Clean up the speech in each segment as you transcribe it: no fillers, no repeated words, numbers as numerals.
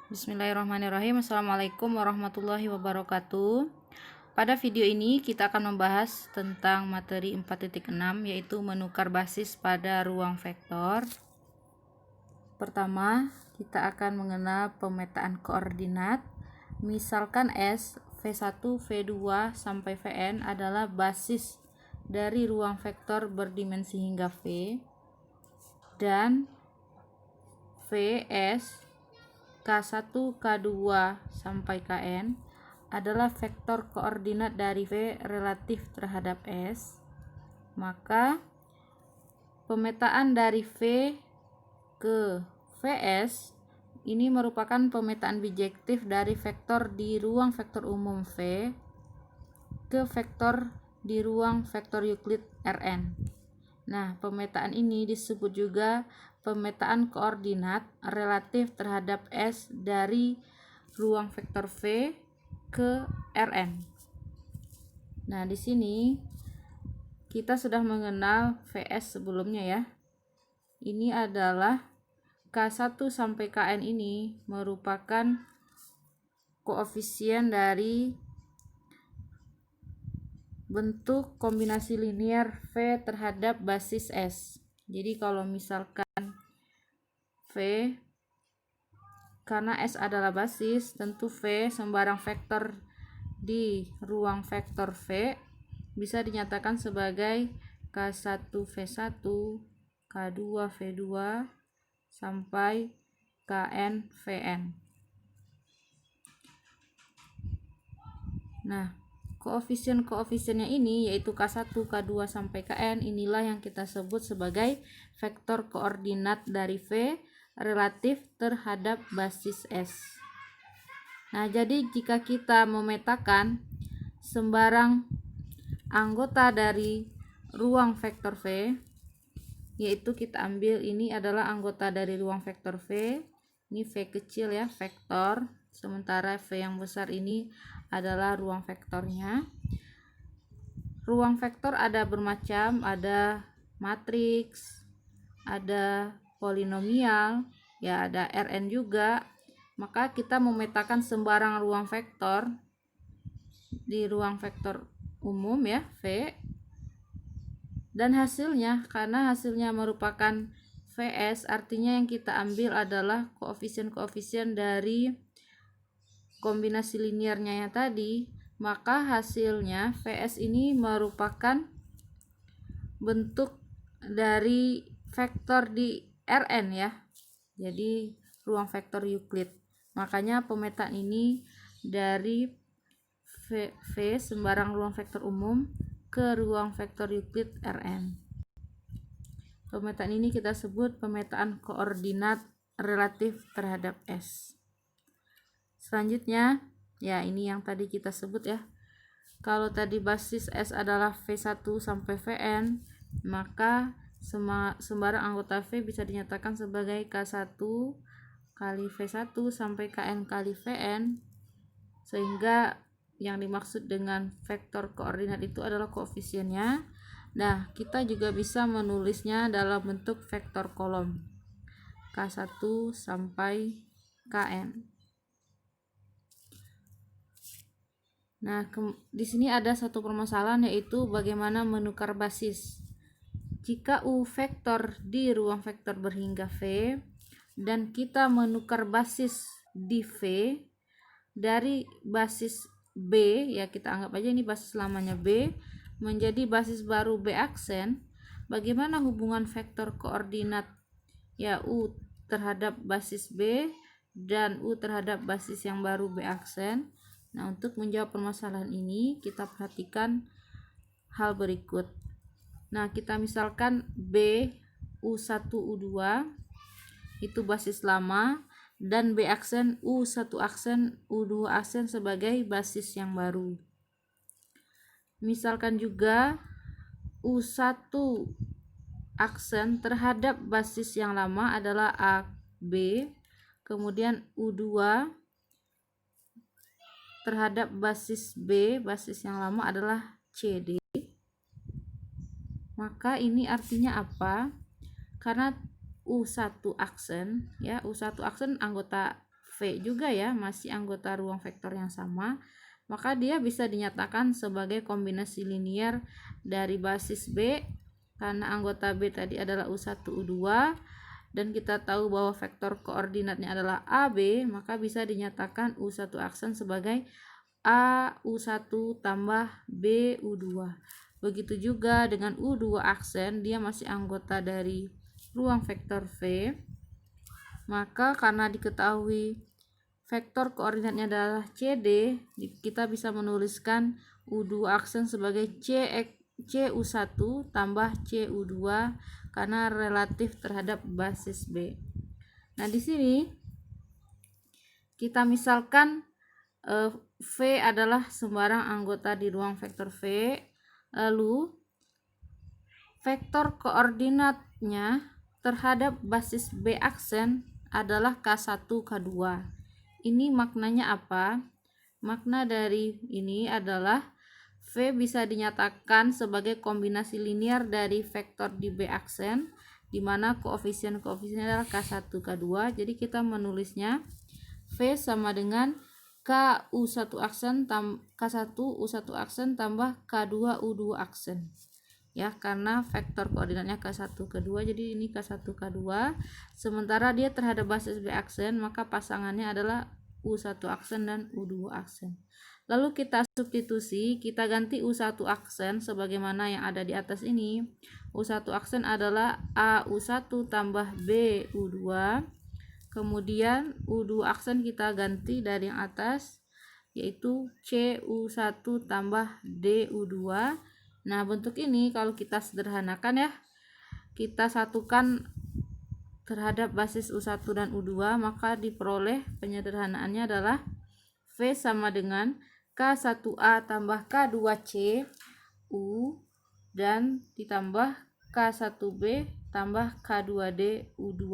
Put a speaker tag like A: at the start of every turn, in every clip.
A: Bismillahirrahmanirrahim. Assalamualaikum warahmatullahi wabarakatuh. Pada video ini kita akan membahas tentang materi 4.6 yaitu menukar basis pada ruang vektor. Pertama, kita akan mengenal pemetaan koordinat. Misalkan S, V1, V2 sampai Vn adalah basis dari ruang vektor berdimensi hingga V, dan Vs K1, K2 sampai Kn adalah vektor koordinat dari V relatif terhadap S. Maka pemetaan dari V ke Vs ini merupakan pemetaan bijektif dari vektor di ruang vektor umum V ke vektor di ruang vektor Euclid Rn. Nah, pemetaan ini disebut juga pemetaan koordinat relatif terhadap S dari ruang vektor V ke Rn. Nah, di sini kita sudah mengenal Vs sebelumnya ya. Ini adalah K1 sampai Kn ini merupakan koefisien dari bentuk kombinasi linear V terhadap basis S. Jadi kalau misalkan V, karena S adalah basis, tentu V sembarang vektor di ruang vektor V bisa dinyatakan sebagai K1 V1, K2 V2 sampai Kn Vn. Nah, koefisien-koefisiennya ini yaitu K1, K2 sampai Kn, inilah yang kita sebut sebagai vektor koordinat dari V relatif terhadap basis S. Nah, jadi jika kita memetakan sembarang anggota dari ruang vektor V, yaitu kita ambil ini adalah anggota dari ruang vektor V, ini V kecil ya, vektor, sementara V yang besar ini adalah ruang vektornya. Ruang vektor ada bermacam, ada matriks, ada polinomial, ya ada Rn juga. Maka kita memetakan sembarang ruang vektor di ruang vektor umum ya, V, dan hasilnya, karena hasilnya merupakan Vs, artinya yang kita ambil adalah koefisien-koefisien dari kombinasi linearnya yang tadi, maka hasilnya Vs ini merupakan bentuk dari vektor di Rn ya, jadi ruang vektor Euclid. Makanya pemetaan ini dari V sembarang ruang vektor umum ke ruang vektor Euclid Rn. Pemetaan ini kita sebut pemetaan koordinat relatif terhadap S. Selanjutnya, ya ini yang tadi kita sebut ya. Kalau tadi basis S adalah V1 sampai Vn, maka sembarang anggota V bisa dinyatakan sebagai K1 kali V1 sampai Kn kali Vn, sehingga yang dimaksud dengan vektor koordinat itu adalah koefisiennya. Nah, kita juga bisa menulisnya dalam bentuk vektor kolom K1 sampai Kn. Nah, di sini ada satu permasalahan, yaitu bagaimana menukar basis. Jika U vektor di ruang vektor berhingga V dan kita menukar basis di V dari basis B, ya kita anggap aja ini basis lamanya B, menjadi basis baru B aksen, bagaimana hubungan vektor koordinat ya U terhadap basis B dan U terhadap basis yang baru B aksen? Nah, untuk menjawab permasalahan ini kita perhatikan hal berikut. Nah, kita misalkan B U1 U2 itu basis lama dan B aksen U1 aksen U2 aksen sebagai basis yang baru. Misalkan juga U1 aksen terhadap basis yang lama adalah AB, kemudian U2 terhadap basis B, basis yang lama adalah CD. Maka ini artinya apa? Karena U1 aksen ya, U1 aksen anggota V juga ya, masih anggota ruang vektor yang sama, maka dia bisa dinyatakan sebagai kombinasi linier dari basis B, karena anggota B tadi adalah U1, U2, dan kita tahu bahwa vektor koordinatnya adalah AB, maka bisa dinyatakan U1 aksen sebagai A U1 tambah B U2. Begitu juga dengan U2 aksen, dia masih anggota dari ruang vektor V, maka karena diketahui vektor koordinatnya adalah CD, kita bisa menuliskan U2 aksen sebagai CU1 tambah CU2 karena relatif terhadap basis B. Nah, di sini kita misalkan V adalah sembarang anggota di ruang vektor V, lalu vektor koordinatnya terhadap basis B aksen adalah K1, K2. Ini maknanya apa? Makna dari ini adalah V bisa dinyatakan sebagai kombinasi linier dari vektor di B aksen, di mana koefisien-koefisiennya adalah K1, K2. Jadi kita menulisnya V sama dengan K1 U1 aksen tambah K2 U2 aksen. Ya, karena vektor koordinatnya K1, K2, jadi ini K1, K2. Sementara dia terhadap basis B aksen, maka pasangannya adalah U1 aksen dan U2 aksen. Lalu kita substitusi, kita ganti U1 aksen sebagaimana yang ada di atas ini. U1 aksen adalah AU1 tambah BU2. Kemudian U2 aksen kita ganti dari yang atas, yaitu CU1 tambah DU2. Nah, bentuk ini kalau kita sederhanakan ya, kita satukan terhadap basis U1 dan U2, maka diperoleh penyederhanaannya adalah V sama dengan K1A tambah K2C U dan ditambah K1B tambah K2D U2.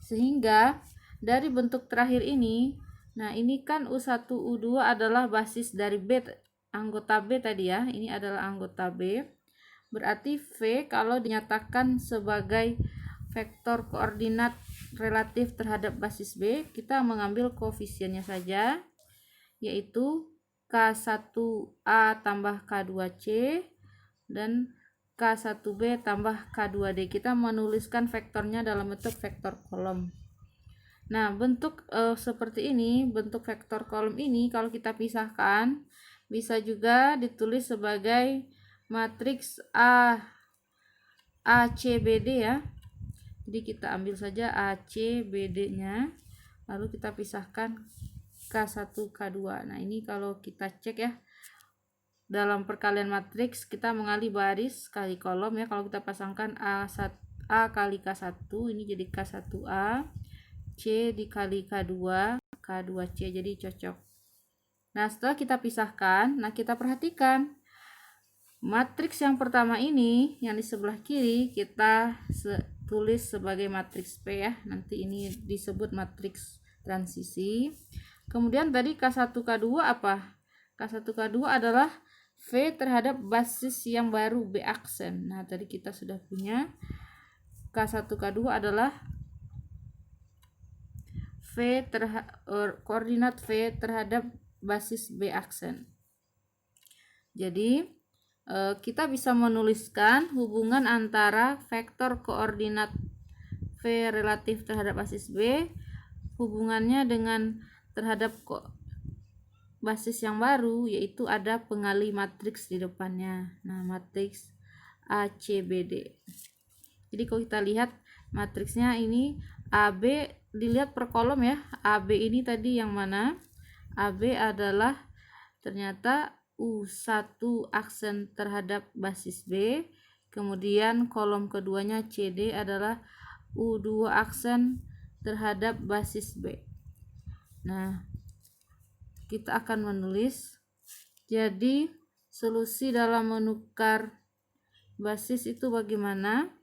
A: Sehingga dari bentuk terakhir ini, nah ini kan U1 U2 adalah basis dari B, anggota B tadi ya, ini adalah anggota B. Berarti V kalau dinyatakan sebagai vektor koordinat relatif terhadap basis B, kita mengambil koefisiennya saja, yaitu K1A tambah K2C dan K1B tambah K2D. Kita menuliskan vektornya dalam bentuk vektor kolom. Nah, bentuk seperti ini, bentuk vektor kolom ini kalau kita pisahkan, bisa juga ditulis sebagai matriks ACBD ya. Jadi kita ambil saja ACBD-nya, lalu kita pisahkan K1, K2. Nah, ini kalau kita cek ya, dalam perkalian matriks kita mengali baris kali kolom ya. Kalau kita pasangkan A kali K1, ini jadi K1A, C dikali K2, K2C, jadi cocok. Nah, setelah kita pisahkan, nah kita perhatikan matriks yang pertama ini yang di sebelah kiri kita tulis sebagai matriks P ya. Nanti ini disebut matriks transisi. Kemudian tadi K1 K2 apa? K1 K2 adalah V terhadap basis yang baru B aksen. Nah, tadi kita sudah punya K1 K2 adalah koordinat V terhadap basis B aksen. Jadi kita bisa menuliskan hubungan antara vektor koordinat V relatif terhadap basis B, hubungannya dengan terhadap basis yang baru, yaitu ada pengali matriks di depannya. Nah, matriks ACBD. Jadi kalau kita lihat matriksnya ini AB, dilihat per kolom ya. AB ini tadi yang mana? AB adalah ternyata U1 aksen terhadap basis B, kemudian kolom keduanya CD adalah U2 aksen terhadap basis B. Nah, kita akan menulis, jadi solusi dalam menukar basis itu bagaimana?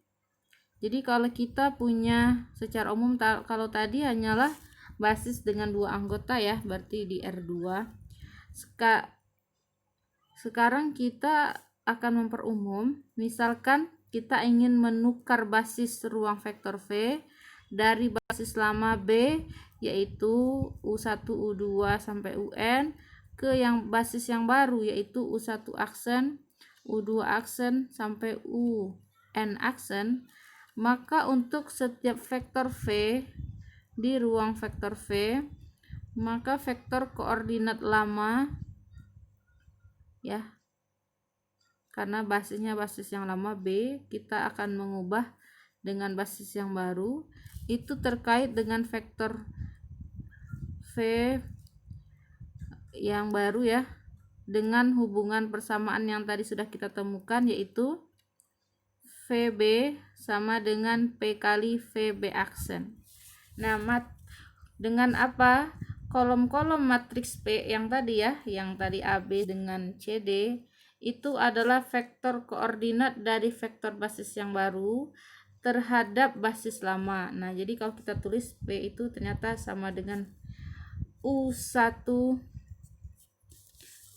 A: Jadi kalau kita punya secara umum, kalau tadi hanyalah basis dengan dua anggota ya, berarti di R2. Sekarang kita akan memperumum, misalkan kita ingin menukar basis ruang vektor V dari basis lama B yaitu U1 U2 sampai UN ke yang basis yang baru yaitu U1 aksen, U2 aksen sampai UN aksen, maka untuk setiap vektor V di ruang vektor V, maka vektor koordinat lama ya, karena basisnya basis yang lama B, kita akan mengubah dengan basis yang baru, itu terkait dengan vektor V yang baru ya, dengan hubungan persamaan yang tadi sudah kita temukan, yaitu VB sama dengan P kali VB aksen. Nah, dengan apa? Kolom-kolom matriks P yang tadi ya, yang tadi AB dengan CD, itu adalah vektor koordinat dari vektor basis yang baru terhadap basis lama. Nah, jadi kalau kita tulis P itu ternyata sama dengan U1.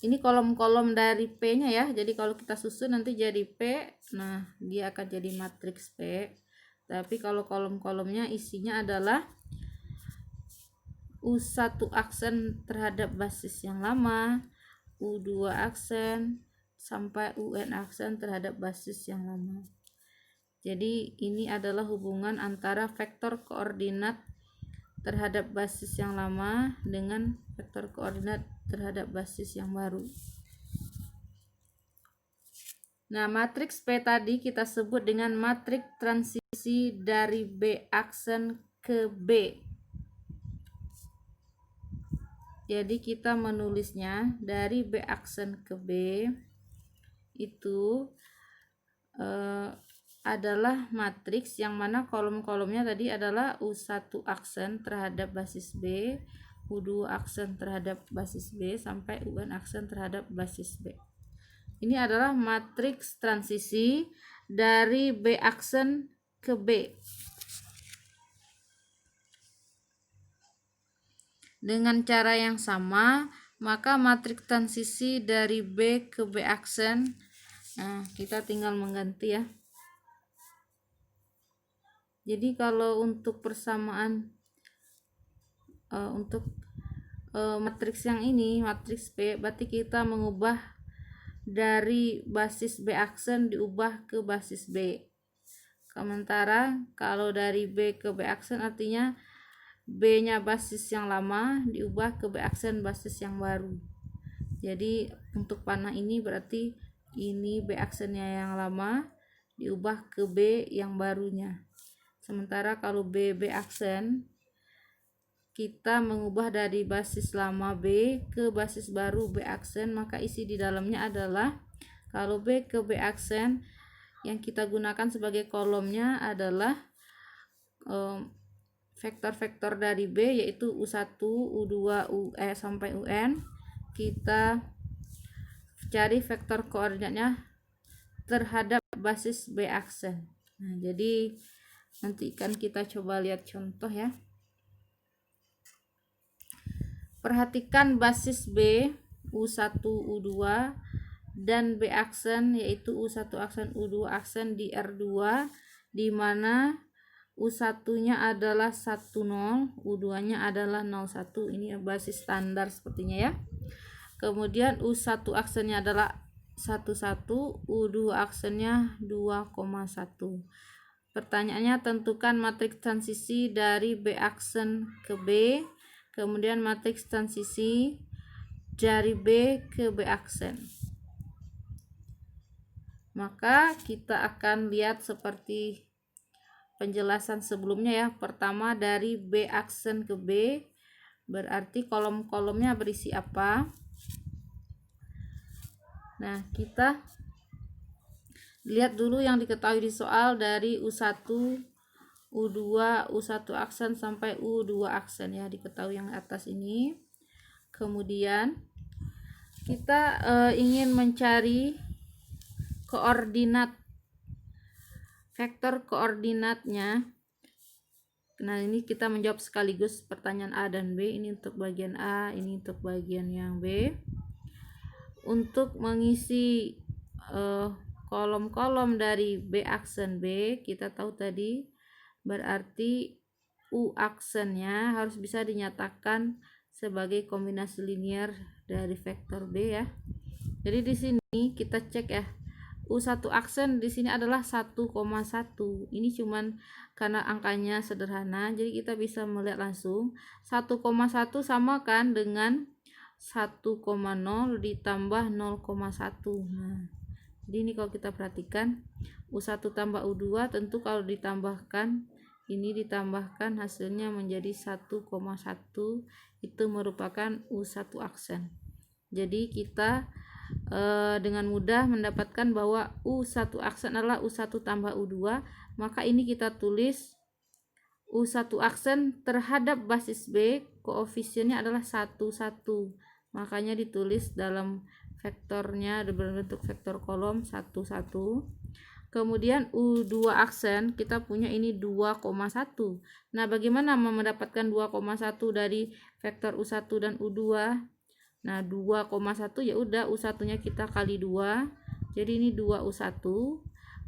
A: Ini kolom-kolom dari P-nya ya. Jadi kalau kita susun nanti jadi P. Nah, dia akan jadi matriks P. Tapi kalau kolom-kolomnya isinya adalah U1 aksen terhadap basis yang lama, U2 aksen sampai UN aksen terhadap basis yang lama. Jadi ini adalah hubungan antara vektor koordinat terhadap basis yang lama dengan vektor koordinat terhadap basis yang baru. Nah, matriks P tadi kita sebut dengan matriks transisi dari B aksen ke B. Jadi kita menulisnya dari B aksen ke B itu adalah matriks yang mana kolom-kolomnya tadi adalah U1 aksen terhadap basis B, U2 aksen terhadap basis B sampai UN aksen terhadap basis B. Ini adalah matriks transisi dari B aksen ke B. Dengan cara yang sama, maka matriks transisi dari B ke B aksen, nah kita tinggal mengganti ya. Jadi kalau untuk persamaan matriks yang ini, matriks P, berarti kita mengubah dari basis B aksen diubah ke basis B. Sementara kalau dari B ke B aksen artinya B-nya basis yang lama diubah ke B aksen basis yang baru. Jadi untuk panah ini berarti ini B aksennya yang lama diubah ke B yang barunya. Sementara kalau B aksen kita mengubah dari basis lama B ke basis baru B aksen, maka isi di dalamnya adalah kalau B ke B aksen yang kita gunakan sebagai kolomnya adalah vektor-vektor dari B yaitu U1, U2, sampai UN. Kita cari vektor koordinatnya terhadap basis B aksen. Nah, jadi nanti kan kita coba lihat contoh ya. Perhatikan basis B U1, U2 dan B aksen yaitu U1 aksen, U2 aksen di R2, di mana U1-nya adalah 10, U2-nya adalah 01. Ini basis standar sepertinya ya. Kemudian U1 aksennya adalah 11, U2 aksennya 2,1. Pertanyaannya, tentukan matriks transisi dari B aksen ke B, kemudian matriks transisi dari B ke B aksen. Maka kita akan lihat seperti penjelasan sebelumnya ya. Pertama, dari B aksen ke B, berarti kolom-kolomnya berisi apa? Nah, kita lihat dulu yang diketahui di soal dari U1, U2, U1 aksen sampai U2 aksen ya, diketahui yang atas ini. Kemudian kita ingin mencari koordinat, vektor koordinatnya. Nah, ini kita menjawab sekaligus pertanyaan A dan B. Ini untuk bagian A, ini untuk bagian yang B. Untuk mengisi kolom-kolom dari B aksen B, kita tahu tadi berarti U aksennya harus bisa dinyatakan sebagai kombinasi linear dari vektor B ya. Jadi di sini kita cek ya. U1 aksen di sini adalah 1,1. Ini cuman karena angkanya sederhana, jadi kita bisa melihat langsung 1,1 sama kan dengan 1,0 ditambah 0,1. Nah, jadi ini kalau kita perhatikan U1 tambah U2 tentu kalau ditambahkan ini ditambahkan hasilnya menjadi 1,1, itu merupakan U1 aksen. Jadi kita dengan mudah mendapatkan bahwa U1 aksen adalah U1 tambah U2, maka ini kita tulis U1 aksen terhadap basis B, koefisiennya adalah 1, 1. Makanya ditulis dalam vektornya berbentuk vektor kolom 1, 1. Kemudian U2 aksen kita punya ini 2,1. Nah, bagaimana mendapatkan 2,1 dari vektor U1 dan U2? Nah, 2,1 ya udah U1-nya kita kali 2. Jadi ini 2U1.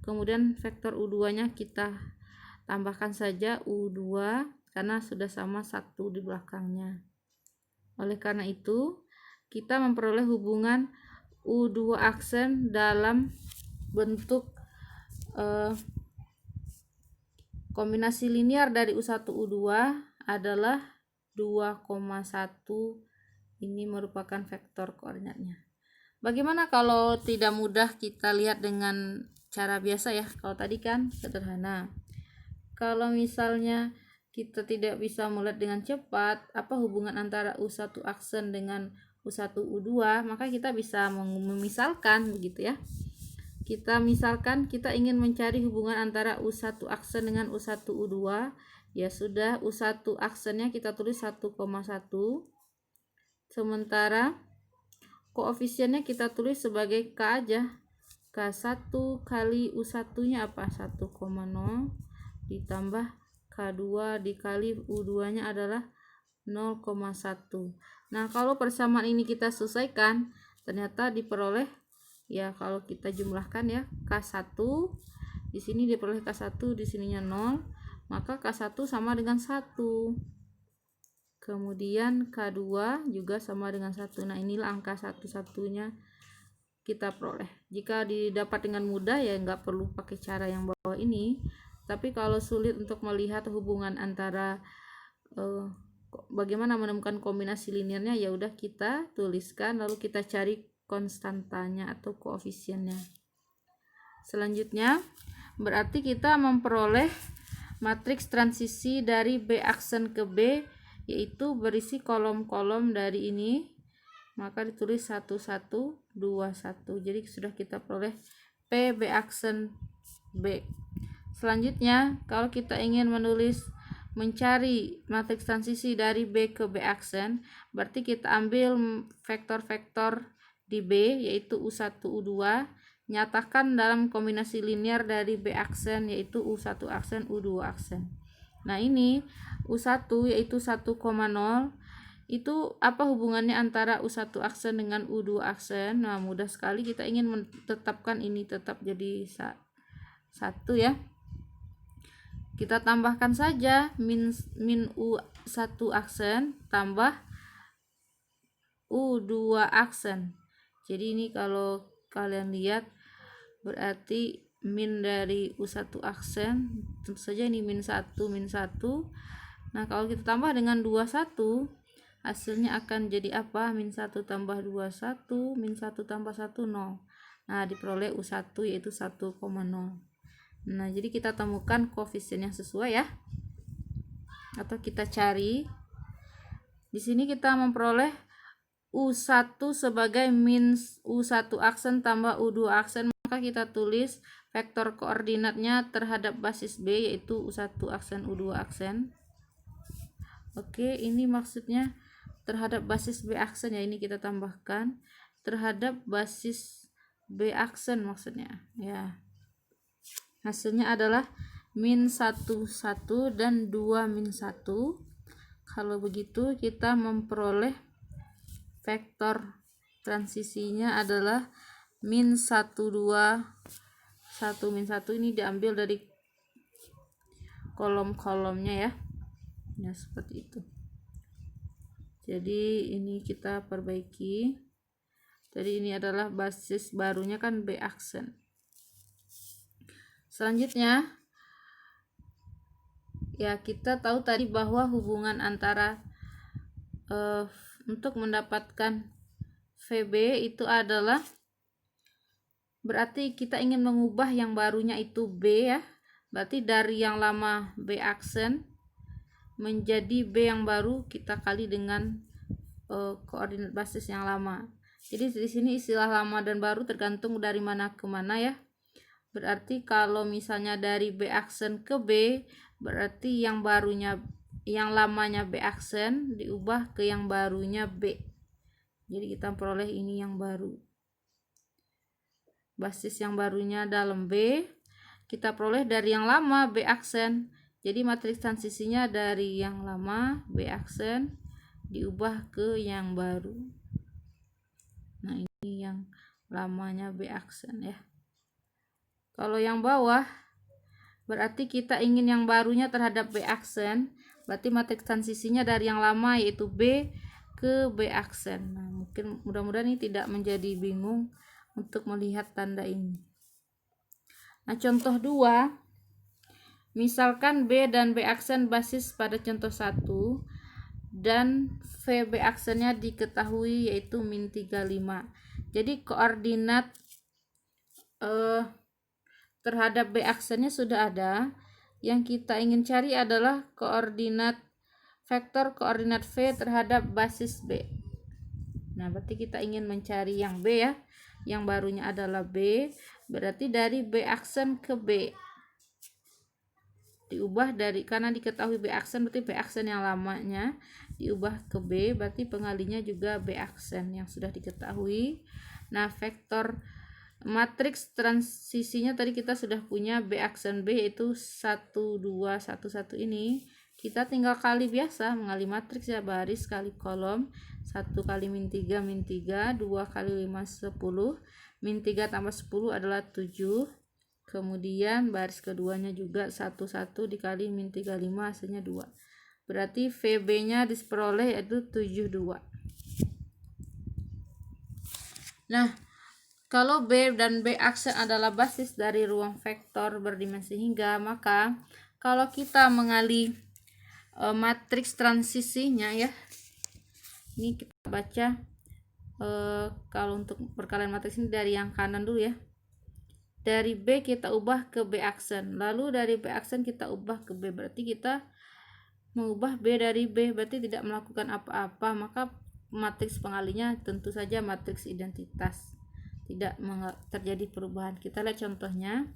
A: Kemudian vektor U2-nya kita tambahkan saja U2 karena sudah sama 1 di belakangnya. Oleh karena itu, kita memperoleh hubungan U2 aksen dalam bentuk kombinasi linear dari U1 U2 adalah 2,1. Ini merupakan vektor koordinatnya. Bagaimana kalau tidak mudah kita lihat dengan cara biasa ya? Kalau tadi kan sederhana. Kalau misalnya kita tidak bisa melihat dengan cepat apa hubungan antara U1 aksen dengan U1 U2, maka kita bisa memisalkan begitu ya. Kita misalkan kita ingin mencari hubungan antara U1 aksen dengan U1 U2, ya sudah U1 aksennya kita tulis 1,1. Sementara koefisiennya kita tulis sebagai K aja. K1 kali U1-nya apa? 1,0 ditambah K2 dikali U2-nya adalah 0,1. Nah, kalau persamaan ini kita selesaikan, ternyata diperoleh ya kalau kita jumlahkan ya K1 di sini diperoleh K1, di sininya 0, maka K1 sama dengan 1. Kemudian K2 juga sama dengan 1. Nah, inilah angka satu-satunya kita peroleh. Jika didapat dengan mudah ya nggak perlu pakai cara yang bawah ini. Tapi kalau sulit untuk melihat hubungan antara bagaimana menemukan kombinasi linearnya, ya udah kita tuliskan lalu kita cari konstantanya atau koefisiennya. Selanjutnya berarti kita memperoleh matriks transisi dari B aksen ke B, yaitu berisi kolom-kolom dari ini, maka ditulis 1, 1, 2, 1. Jadi sudah kita peroleh P B aksen B. Selanjutnya kalau kita ingin mencari matriks transisi dari B ke B aksen, berarti kita ambil vektor-vektor di B yaitu U1 U2, nyatakan dalam kombinasi linear dari B aksen yaitu U1 aksen U2 aksen. Nah, ini U1 yaitu 1,0, itu apa hubungannya antara U1 aksen dengan U2 aksen? Nah, mudah sekali, kita ingin menetapkan ini tetap jadi 1 ya. Kita tambahkan saja min U1 aksen tambah U2 aksen. Jadi ini kalau kalian lihat berarti min dari U1 aksen, tentu saja ini min 1, min 1. Nah, kalau kita tambah dengan 21, hasilnya akan jadi apa? Min 1 tambah 21, min 1 tambah 1, 0. Nah, diperoleh U1 yaitu 1,0. Nah, jadi kita temukan koefisien yang sesuai ya. Atau kita cari. Di sini kita memperoleh U1 sebagai min U1 aksen tambah U2 aksen, maka kita tulis vektor koordinatnya terhadap basis B yaitu U1 aksen U2 aksen. Oke, ini maksudnya terhadap basis B aksen ya, ini kita tambahkan terhadap basis B aksen maksudnya ya. Hasilnya adalah min 1, 1 dan 2 min 1. Kalau begitu kita memperoleh vektor transisinya adalah min 1, 2, 1 min 1. Ini diambil dari kolom-kolomnya ya. Ya, seperti itu. Jadi ini kita perbaiki. Jadi ini adalah basis barunya kan B aksen. Selanjutnya ya, kita tahu tadi bahwa hubungan antara untuk mendapatkan VB itu adalah berarti kita ingin mengubah yang barunya itu B ya. Berarti dari yang lama B aksen menjadi B yang baru kita kali dengan koordinat basis yang lama. Jadi di sini istilah lama dan baru tergantung dari mana ke mana ya. Berarti kalau misalnya dari B aksen ke B, berarti yang barunya, yang lamanya B aksen diubah ke yang barunya B. Jadi kita peroleh ini yang baru. Basis yang barunya dalam B kita peroleh dari yang lama B aksen. Jadi matriks transisinya dari yang lama B aksen diubah ke yang baru. Nah, ini yang lamanya B aksen ya. Kalau yang bawah berarti kita ingin yang barunya terhadap B aksen, berarti matriks transisinya dari yang lama yaitu B ke B aksen. Nah, mungkin mudah-mudahan ini tidak menjadi bingung untuk melihat tanda ini. Nah, contoh 2, misalkan B dan B aksen basis pada contoh 1 dan VB aksennya diketahui yaitu min 35. Jadi koordinat terhadap B aksennya sudah ada. Yang kita ingin cari adalah koordinat vektor koordinat V terhadap basis B. Nah, berarti kita ingin mencari yang B ya. Yang barunya adalah B, berarti dari B aksen ke B. Diubah dari, karena diketahui B aksen berarti B aksen yang lamanya diubah ke B, berarti pengalinya juga B aksen yang sudah diketahui. Nah, vektor matriks transisinya tadi kita sudah punya B aksen B itu 1 2 1 1 ini. Kita tinggal kali biasa, mengali matriks ya, baris kali kolom. 1 kali min 3 min 3, 2 kali 5 10, min 3 tambah 10 adalah 7. Kemudian baris keduanya juga 1 1 dikali min 35 hasilnya 2. Berarti VB nya diperoleh yaitu 72. Nah, kalau B dan B aksen adalah basis dari ruang vektor berdimensi hingga, maka kalau kita mengali matriks transisinya ya, ini kita baca kalau untuk perkalian matriks ini dari yang kanan dulu ya. Dari B kita ubah ke B aksen, lalu dari B aksen kita ubah ke B, berarti kita mengubah B dari B, berarti tidak melakukan apa-apa, maka matriks pengalinya tentu saja matriks identitas, tidak terjadi perubahan. Kita lihat contohnya.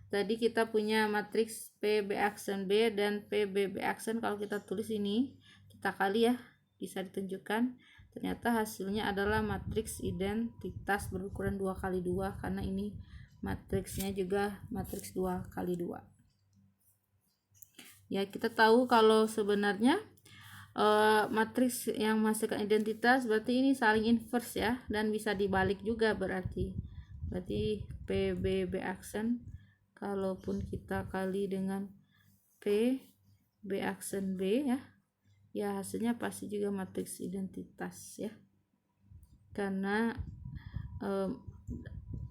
A: Tadi kita punya matriks PB aksen B dan PBB aksen. Kalau kita tulis ini, kita kali ya, bisa ditunjukkan. Ternyata hasilnya adalah matriks identitas berukuran 2 kali 2, karena ini matriksnya juga matriks 2 kali 2. Ya, kita tahu kalau sebenarnya matriks yang menghasilkan identitas berarti ini saling inverse ya, dan bisa dibalik juga berarti PBB aksen kalaupun kita kali dengan PB aksen B ya hasilnya pasti juga matriks identitas ya, karena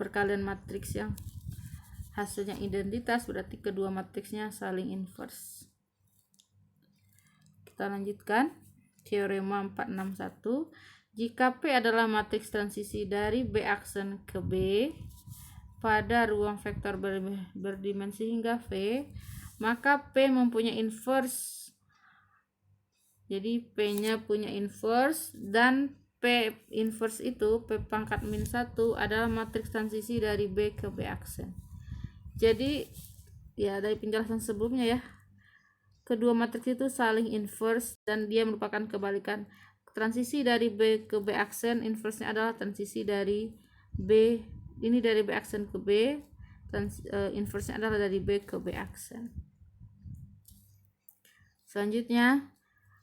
A: perkalian matriks yang hasilnya identitas berarti kedua matriksnya saling inverse. Kita lanjutkan teorema 461. Jika P adalah matriks transisi dari B aksen ke B pada ruang vektor berdimensi hingga V, maka P mempunyai inverse. Jadi P-nya punya inverse, dan P inverse itu P pangkat min 1 adalah matriks transisi dari B ke B aksen. Jadi ya, dari penjelasan sebelumnya ya, kedua matriks itu saling inverse dan dia merupakan kebalikan. Transisi dari B ke B aksen, inverse-nya adalah transisi dari B, ini dari B aksen ke B, inverse-nya adalah dari B ke B aksen. Selanjutnya,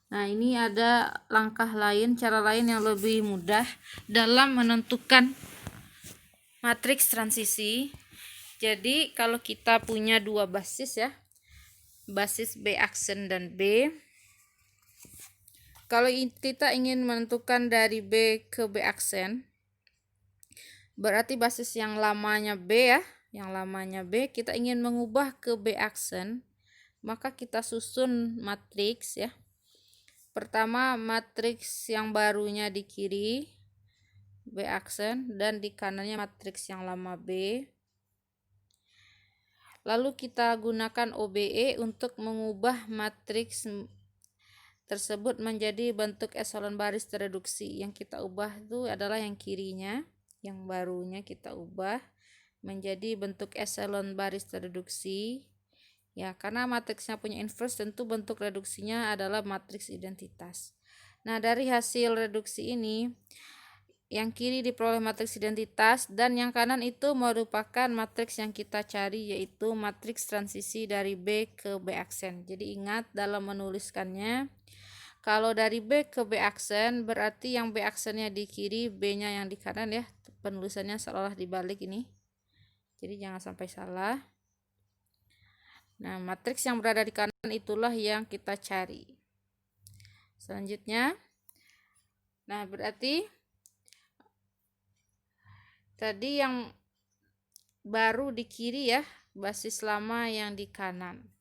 A: nah ini ada langkah lain, cara lain yang lebih mudah dalam menentukan matriks transisi. Jadi kalau kita punya dua basis ya, basis B aksen dan B, kalau kita ingin menentukan dari B ke B aksen, berarti basis yang lamanya B ya, yang lamanya B kita ingin mengubah ke B aksen, maka kita susun matriks ya. Pertama, matriks yang barunya di kiri B aksen dan di kanannya matriks yang lama B. Lalu kita gunakan OBE untuk mengubah matriks tersebut menjadi bentuk eselon baris tereduksi. Yang kita ubah itu adalah yang kirinya, yang barunya kita ubah menjadi bentuk eselon baris tereduksi. Ya, karena matriksnya punya inverse, tentu bentuk reduksinya adalah matriks identitas. Nah, dari hasil reduksi ini, yang kiri diperoleh matriks identitas dan yang kanan itu merupakan matriks yang kita cari, yaitu matriks transisi dari B ke B aksen. Jadi ingat dalam menuliskannya, kalau dari B ke B aksen berarti yang B aksennya di kiri, B-nya yang di kanan ya. Penulisannya seolah dibalik ini. Jadi jangan sampai salah. Nah, matriks yang berada di kanan itulah yang kita cari. Selanjutnya, nah berarti tadi yang baru di kiri ya, basis lama yang di kanan.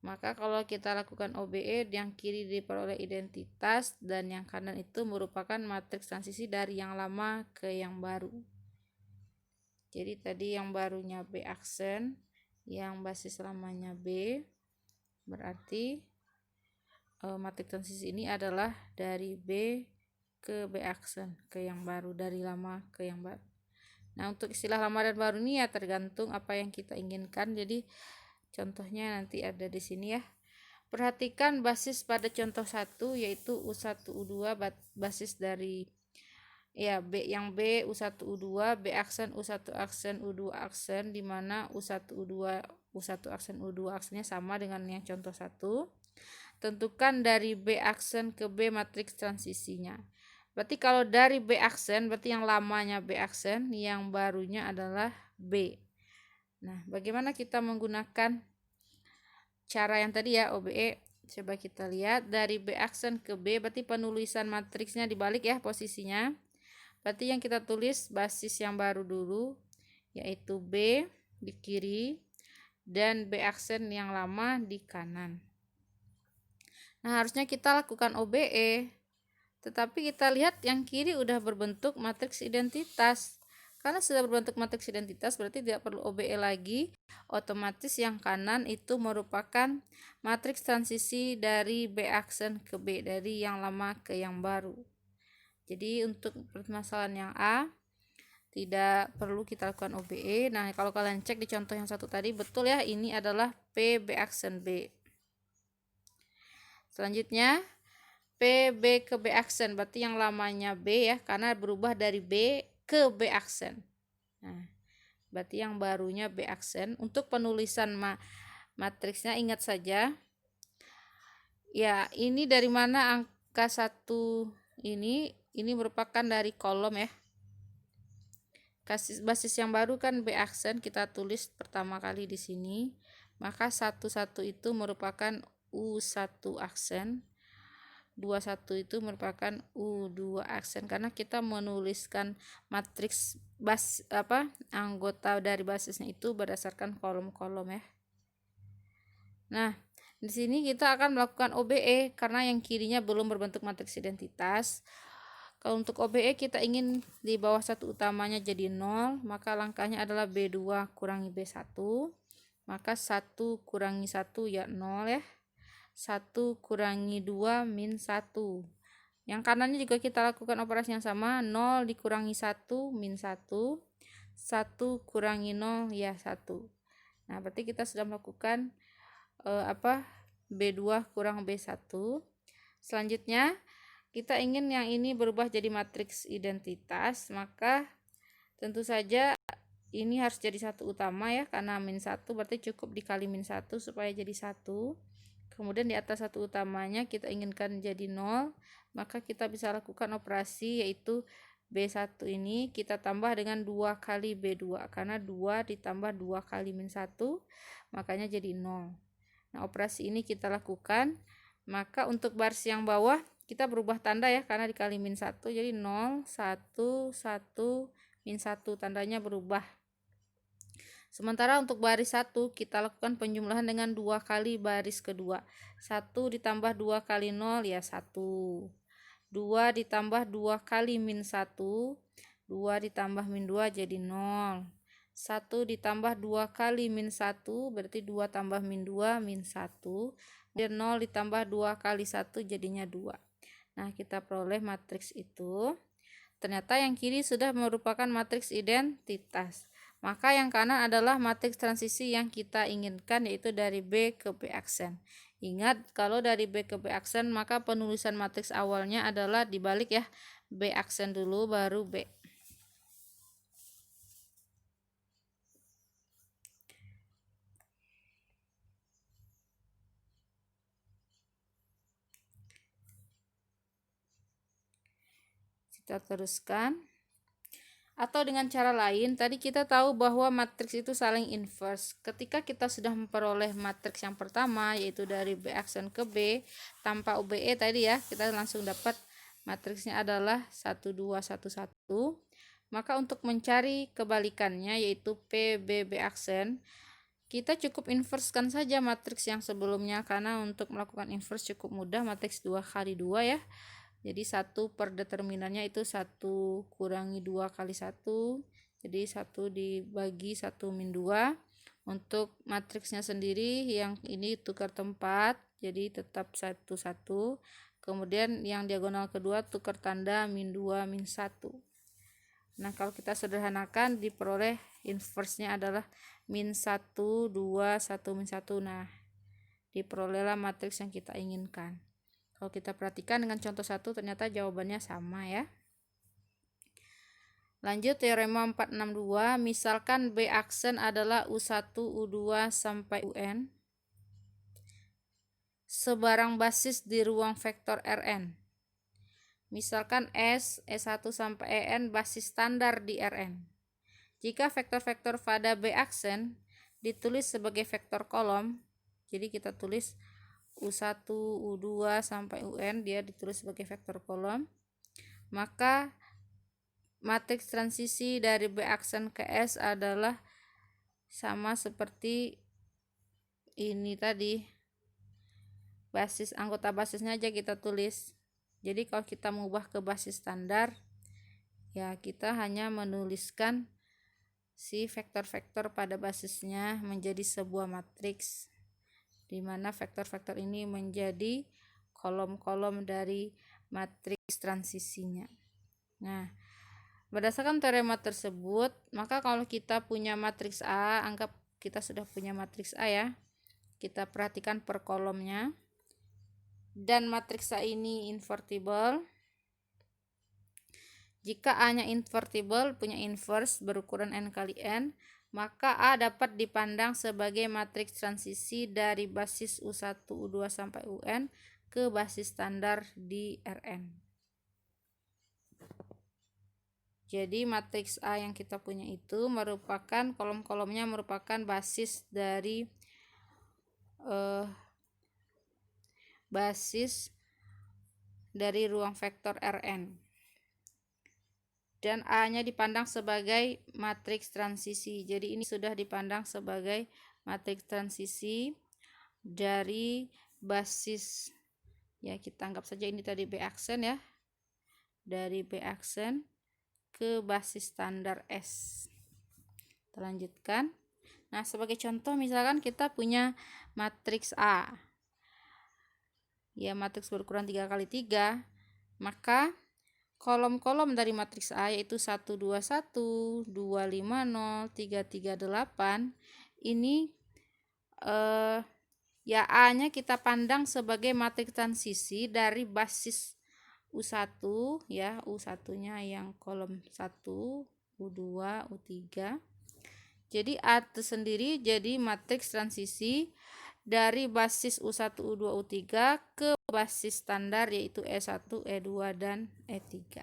A: Maka kalau kita lakukan OBE, yang kiri diperoleh identitas dan yang kanan itu merupakan matriks transisi dari yang lama ke yang baru. Jadi tadi yang barunya B aksen, yang basis lamanya B, berarti matriks transisi ini adalah dari B ke B aksen, ke yang baru, dari lama ke yang baru. Nah, untuk istilah lama dan baru ini ya tergantung apa yang kita inginkan. Jadi contohnya nanti ada di sini ya. Perhatikan basis pada contoh 1 yaitu U1 U2 basis dari ya B yang B U1 U2 B aksen U1 aksen U2 aksen, di mana U1 U2 U1 aksen U2 aksennya sama dengan yang contoh 1. Tentukan dari B aksen ke B matriks transisinya. Berarti kalau dari B aksen berarti yang lamanya B aksen, yang barunya adalah B. Nah, bagaimana kita menggunakan cara yang tadi ya, OBE? Coba kita lihat dari B aksen ke B, berarti penulisan matriksnya dibalik ya posisinya. Berarti yang kita tulis basis yang baru dulu, yaitu B di kiri dan B aksen yang lama di kanan. Nah, harusnya kita lakukan OBE. Tetapi kita lihat yang kiri udah berbentuk matriks identitas. Karena sudah berbentuk matriks identitas berarti tidak perlu OBE lagi. Otomatis yang kanan itu merupakan matriks transisi dari B aksen ke B, dari yang lama ke yang baru. Jadi untuk permasalahan yang A tidak perlu kita lakukan OBE. Nah, kalau kalian cek di contoh yang satu tadi, betul ya, ini adalah P B aksen B. Selanjutnya B ke B aksen, berarti yang lamanya B ya, karena berubah dari B ke B aksen. Nah, berarti yang barunya B aksen. Untuk penulisan matriksnya ingat saja, ya ini dari mana angka 1 ini merupakan dari kolom ya. Basis yang baru kan B aksen, kita tulis pertama kali di sini. Maka 11 itu merupakan U1 aksen. 21 itu merupakan U2 aksen, karena kita menuliskan matriks anggota dari basisnya itu berdasarkan kolom-kolom ya. Nah, di sini kita akan melakukan OBE karena yang kirinya belum berbentuk matriks identitas. Kalau untuk OBE kita ingin di bawah satu utamanya jadi 0, maka langkahnya adalah B2 kurangi B1. Maka 1 kurangi 1 ya 0 ya. 1 kurangi 2 min 1. Yang kanannya juga kita lakukan operasi yang sama, 0 dikurangi 1 min 1. 1 kurangi 0 ya 1. Nah, berarti kita sudah melakukan B2 kurang B1. Selanjutnya kita ingin yang ini berubah jadi matriks identitas, maka tentu saja ini harus jadi satu utama ya, karena min 1 berarti cukup dikali min 1 supaya jadi 1. Kemudian di atas satu utamanya kita inginkan jadi 0, maka kita bisa lakukan operasi yaitu B1 ini kita tambah dengan 2 kali B2, karena 2 ditambah 2 kali min 1 makanya jadi 0. Nah, operasi ini kita lakukan, Maka untuk baris yang bawah kita berubah tanda ya, karena dikali -1 jadi 0, 1, 1, -1, tandanya berubah. Sementara untuk baris 1 kita lakukan penjumlahan dengan 2 kali baris kedua. 1 ditambah 2 kali 0 ya 1. 2 ditambah 2 kali -1, 2 ditambah -2 jadi 0. 1 ditambah 2 kali -1 berarti 2 tambah -2 -1. Dan 0 ditambah 2 kali 1 jadinya 2. Nah, kita peroleh matriks itu. Ternyata yang kiri sudah merupakan matriks identitas. Maka yang kanan adalah matriks transisi yang kita inginkan, yaitu dari B ke B aksen. Ingat, kalau dari B ke B aksen maka penulisan matriks awalnya adalah dibalik ya. B aksen dulu baru B. Kita teruskan. Atau dengan cara lain, tadi kita tahu bahwa matriks itu saling inverse. Ketika kita sudah memperoleh matriks yang pertama, yaitu dari B aksen ke B, tanpa UBE tadi ya, kita langsung dapat matriksnya adalah 1, 2, 1, 1. Maka untuk mencari kebalikannya, yaitu PBB aksen, kita cukup inversekan saja matriks yang sebelumnya, karena untuk melakukan inverse cukup mudah, matriks 2 kali 2 ya. Jadi 1 per determinannya itu 1 kurangi 2 kali 1. Jadi 1 dibagi 1 min 2. Untuk matriksnya sendiri yang ini tukar tempat, jadi tetap 1, 1. Kemudian yang diagonal kedua tukar tanda min 2 min 1. Nah, kalau kita sederhanakan diperoleh inverse-nya adalah min 1, 2, 1, min 1. Nah, diperolehlah matriks yang kita inginkan. Kalau kita perhatikan dengan contoh 1 ternyata jawabannya sama ya. Lanjut teorema 462, misalkan B aksen adalah U1, U2 sampai UN sebarang basis di ruang vektor Rn. Misalkan S, E1 sampai En basis standar di Rn. Jika vektor-vektor pada B aksen ditulis sebagai vektor kolom, jadi kita tulis U1, U2 sampai UN dia ditulis sebagai vektor kolom, maka matriks transisi dari B aksen ke S adalah sama seperti ini tadi. Basis anggota basisnya aja kita tulis. Jadi kalau kita mengubah ke basis standar, ya kita hanya menuliskan si vektor-vektor pada basisnya menjadi sebuah matriks, di mana vektor-vektor ini menjadi kolom-kolom dari matriks transisinya. Nah, berdasarkan teorema tersebut, maka kalau kita punya matriks A, anggap kita sudah punya matriks A ya. Kita perhatikan per kolomnya. Dan matriks A ini invertible. Jika A-nya invertible, punya inverse berukuran n kali n, maka A dapat dipandang sebagai matriks transisi dari basis U1, U2 sampai UN ke basis standar di Rn. Jadi matriks A yang kita punya itu merupakan kolom-kolomnya merupakan basis dari ruang vektor Rn. Dan A-nya dipandang sebagai matriks transisi. Jadi ini sudah dipandang sebagai matriks transisi dari basis, ya kita anggap saja ini tadi B aksen ya, dari B aksen ke basis standar S. Kita lanjutkan. Nah, sebagai contoh misalkan kita punya matriks A, ya matriks berukuran 3 kali 3, maka kolom-kolom dari matriks A yaitu 121, 250, 338 ini ya A-nya kita pandang sebagai matriks transisi dari basis U1 ya, U1-nya yang kolom 1, U2, U3. Jadi A itu sendiri jadi matriks transisi dari basis U1, U2, U3 ke basis standar yaitu E1, E2 dan E3.